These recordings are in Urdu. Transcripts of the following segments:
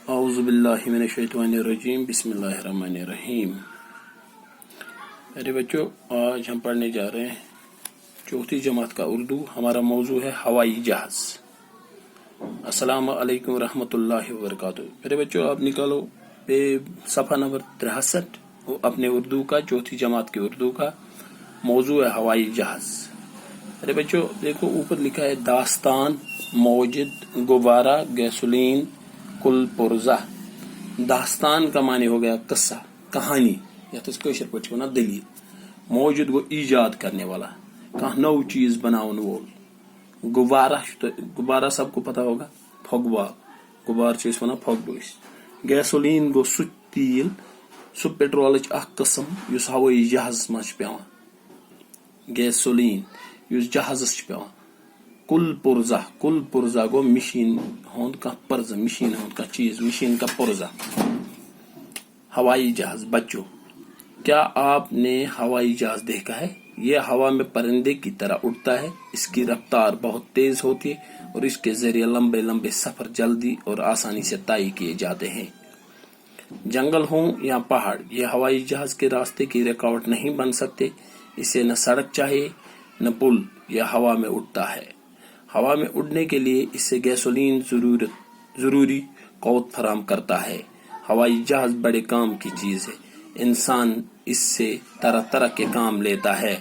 اعوذ باللہ من الشیطان الرجیم بسم اللہ الرحمن الرحیم۔ میرے بچوں، آج ہم پڑھنے جا رہے ہیں چوتھی جماعت کا اردو۔ ہمارا موضوع ہے ہوائی جہاز۔ السلام علیکم ورحمۃ اللہ وبرکاتہ۔ میرے بچوں، آپ نکالو صفحہ نمبر 63 اپنے اردو کا، چوتھی جماعت کے اردو کا موضوع ہے ہوائی جہاز۔ میرے بچوں دیکھو، اوپر لکھا ہے داستان، موجد، گبارہ، گیسولین، کل پرزہ۔ داستان کا معنی ہو گیا قصہ، کہانی، یتھ کشر پہ ونان دلیل۔ موجد گو ایجاد کرنے والا، کہاں نو چیز بناون وول۔ گبارہ سب کو پتا ہوگا، پھگوال، غبار چیز ونان پھگوش۔ گیسولین گو سہ تیل، سہ پیٹرولچ اخ قسم یس ہوٲیی جہازس مز پیوان۔ گیسولین یس جہازس پیوان۔ کل پرزہ گو مشین ہند کھانا پرزہ، مشین ہند کھانا چیز، مشین کا پرزہ۔ ہوائی جہاز۔ بچوں، کیا آپ نے ہوائی جہاز دیکھا ہے؟ یہ ہوا میں پرندے کی طرح اڑتا ہے۔ اس کی رفتار بہت تیز ہوتی ہے اور اس کے ذریعے لمبے لمبے سفر جلدی اور آسانی سے طے کیے جاتے ہیں۔ جنگل ہوں یا پہاڑ، یہ ہوائی جہاز کے راستے کی رکاوٹ نہیں بن سکتے۔ اسے نہ سڑک چاہیے نہ پل، یہ ہوا میں اڑتا ہے۔ ہوا میں اڑنے کے لیے اسے گیسولین ضروری قوت فراہم کرتا ہے۔ ہوائی جہاز بڑے کام کی چیز ہے۔ انسان اس سے طرح طرح کے کام لیتا ہے۔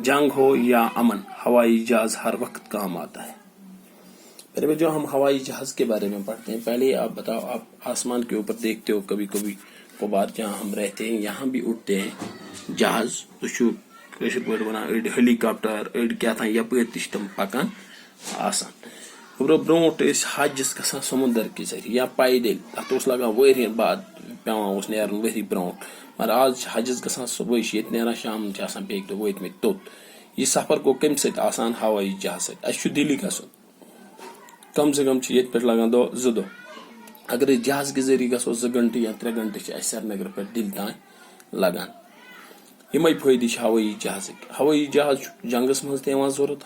جنگ ہو یا امن، ہوائی جہاز ہر وقت کام آتا ہے۔ پھر جو ہم ہوائی جہاز کے بارے میں پڑھتے ہیں، پہلے آپ بتاؤ، آپ آسمان کے اوپر دیکھتے ہو کبھی کبھی غبار، جہاں ہم رہتے ہیں یہاں بھی اڑتے ہیں جہاز۔ ہیلی کاپٹر اڑ کیا تھا یپر تم پکان آسان۔ برونٹ حجس گژھان سمندر کے ذریعے یا پیدل، ات لگان ورین بعد پیوان نیرن ؤری برونٹ، مگر آج حجس گژھان صبح یت نیران شام بیٚکہِ دۄہ وٲتمٕتۍ توٚت۔ یہ سفر گو کمہِ سۭتۍ آسان؟ ہوٲیی جہاز سۭتۍ۔ اسہِ چھُ دِلہِ گژھُن، کم سے کم چھِ ییٚتہِ پٮ۪ٹھ لگان زٕ دۄہ۔ اگر أسۍ جہاز کے ذریعے گژھو 2 گھنٹہٕ یا 3 گھنٹہٕ چھِ اسہِ سرینگر پٮ۪ٹھ دِلہِ تام لگان۔ یِمے فٲیدٕ چھِ ہوٲیی جہازٕکۍ۔ ہوٲیی جہاز چھُ جنگس منٛز تہِ یِوان ضروٗرت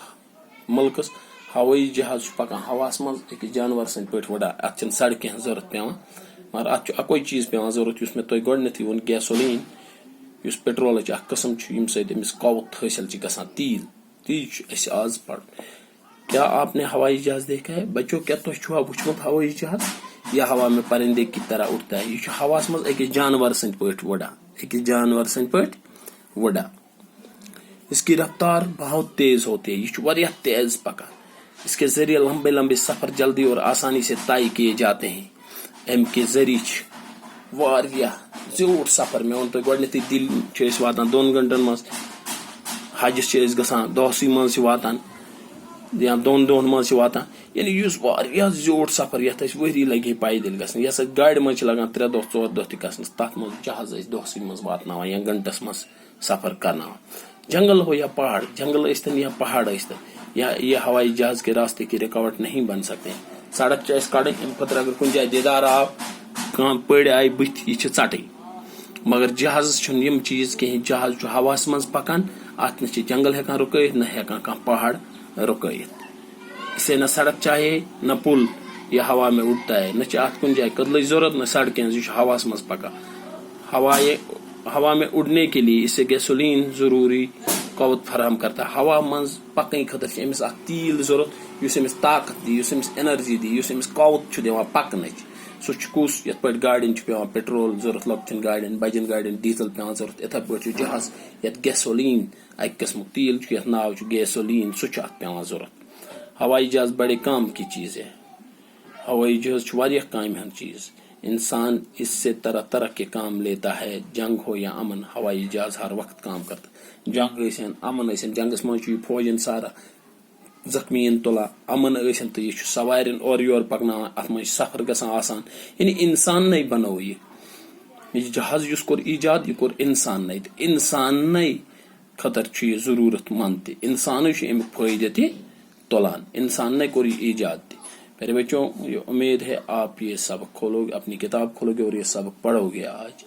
مُلکس۔ ہوٲیی جہاز چھُ پکان ہواہس منٛز أکِس جانور سٕنٛدۍ پٲٹھۍ وُڑان۔ اتھ چھنہٕ سڑکہِ ہٕنٛز ضروٗرت پیوان، مگر اتھ چھُ اکوے چیٖز پیوان ضروٗرت یُس مےٚ تۄہہِ گۄڈٕنیتھٕے ووٚن، گیسولین، یُس پیٹرولٕچ اکھ قٕسم چھُ ییٚمہِ سۭتۍ أمِس قوت حٲصِل چھِ گژھان، تیل۔ تی چھُ اَسہِ آز پرُن۔ کیا آپ نے ہوائی جہاز دیکھا ہے؟ بچوں، کیا تۄہہِ چھُوا وُچھمُت ہوٲیی جہاز؟ یہ ہوا میں پرندے کی طرح اڑتا ہے۔ یہ چھُ ہواہس منٛز أکِس جانور سٕنٛدۍ پٲٹھۍ وُڑان، أکِس جانور سٕنٛدۍ پٲٹھۍ وُڑان۔ اس کی رفتار بہت تیز ہوتی ہے۔ یہ چھُ واریاہ تیز پکان۔ اس کے ذریعے لمبے لمبے سفر جلدی اور آسانی سے طے کیے جاتے ہیں۔ ام کے ذریعے واریاہ زیوٗٹھ سفر، مےٚ ووٚن تۄہہِ گۄڈٕنیتھٕے دِلہِ چھِ أسۍ واتان 2 گھنٹن منٛز، حجس چھِ أسۍ گژھان دۄہسٕے منٛز چھِ واتان یا 2 دۄہن منٛز چھِ واتان۔ یعنی یُس واریاہ زیوٗٹھ سفر، یتھ أسۍ ؤری لگہِ ہے پیدل گژھنس، یس أسۍ گاڑِ منٛز چھِ لگان 3 دۄہ 4 دۄہ تہِ گژھنس، تتھ منٛز جہاز أسۍ دۄہسٕے منٛز واتناوان یا گھنٹس منٛز سفر کرناوان۔ جنگل ہو یا پہاڑ، جنگل ٲسۍتن یا پہاڑ ٲسۍتن، یہ ہوائی جہاز کے راستے کی رکاوٹ نہیں بن سکتے۔ سڑک چھِ اَسہِ کڑٕنۍ، امہِ خٲطرٕ اگر کُنہِ جایہِ دیدار آو، کانٛہہ پٔڑۍ آیہِ بٕتھِ، یہِ چھِ ژٹٕنۍ۔ مگر جہازس چھُنہٕ یِم چیٖز کِہیٖنۍ۔ جہاز چھُ ہواہس منٛز پکان، اتھ نہ چھِ جنگل ہٮ۪کان رُکٲیِتھ، نہ ہٮ۪کان کانٛہہ پہاڑ رُکٲیِتھ۔ اسے نہ سڑک چاہیے نہ پل، یہ ہوا میں اڑتا ہے۔ نہ چھِ اتھ کُنہِ جایہِ کٔدلٕچ ضروٗرت نہ سڑکہِ ہٕنٛز، یہِ چھُ ہواہس منٛز پکان۔ ہوا میں اڑنے کے لیے اسے گیسولین ضروری قوت فراہم کرتا ہے۔ ہوا منٛز پکنہٕ خٲطرٕ چھِ أمِس اکھ تیٖل ضروٗرت یُس أمِس طاقت دی، یُس أمِس اینرجی دی، یُس أمِس قوت چھُ دِوان پکنٕچ۔ سُہ چھُ کُس؟ یتھ پٲٹھۍ گاڑٮ۪ن چھُ پیوان پیٹرول ضروٗرت، لۄکچن گاڑٮ۪ن، بجن گاڑٮ۪ن ڈیزل پیوان ضروٗرت، یِتھے پٲٹھۍ چھُ جہاز یتھ گیسولین اکہِ قٕسمُک تیل چھُ، یتھ ناو چھُ گیسولین، سُہ چھُ اتھ پیوان ضروٗرت۔ ہوائی جہاز بڑے کام کی چیز ہے۔ ہوائی جہاز چھُ واریاہ کامہِ ہُنٛد چیز۔ انسان اس سے طرح طرح کے کام لیتا ہے۔ جنگ ہو یا امن، ہوائی جہاز ہر وقت کام کرتا ہے۔ جنگ ٲسِن، امن ٲسِن، جنگس منٛز چھُ یہِ فوجن ساران، زخمیٖن تُلان، امن ٲسِن تہٕ یہِ چھُ سوارٮ۪ن اورٕ یورٕ پکناوان، اتھ منٛز چھُ سفر گژھان آسان۔ یعنی انساننے بنوو یہِ جہاز یُس کوٚر ایجاد، یہِ کوٚر انساننے، تہٕ انساننے خٲطرٕ چھُ یہِ ضروٗرت منٛد تہِ۔ انسانٕے چھُ امیُک فٲیدٕ تہِ تُلان، انسان نے کوٚر یہِ ایجاد تہِ۔ میرے بچوں، یہ امید ہے آپ یہ سبق کھولو گے، اپنی کتاب کھولو گے اور یہ سبق پڑھو گے آج۔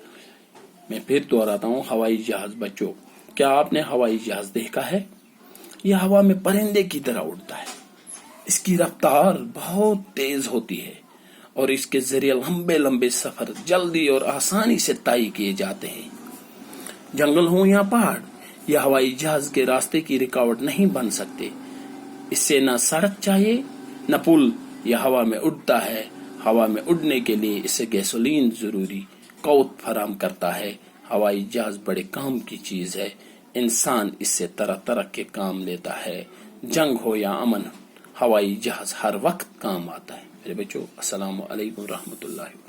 میں پھر دہراتا ہوں، ہوائی جہاز۔ بچوں، کیا آپ نے ہوائی جہاز دیکھا ہے؟ یہ ہوا میں پرندے کی طرح اڑتا ہے۔ اس کی رفتار بہت تیز ہوتی ہے اور اس کے ذریعے لمبے لمبے سفر جلدی اور آسانی سے طے کیے جاتے ہیں۔ جنگل ہوں یا پہاڑ، یہ ہوائی جہاز کے راستے کی رکاوٹ نہیں بن سکتے۔ اس سے نہ سڑک چاہیے نہ پل، یہ ہوا میں اڑتا ہے۔ ہوا میں اڑنے کے لیے اسے گیسولین ضروری قوت فراہم کرتا ہے۔ ہوائی جہاز بڑے کام کی چیز ہے، انسان اس سے طرح طرح کے کام لیتا ہے۔ جنگ ہو یا امن، ہوائی جہاز ہر وقت کام آتا ہے۔ میرے بچوں، السلام علیکم ورحمۃ اللہ۔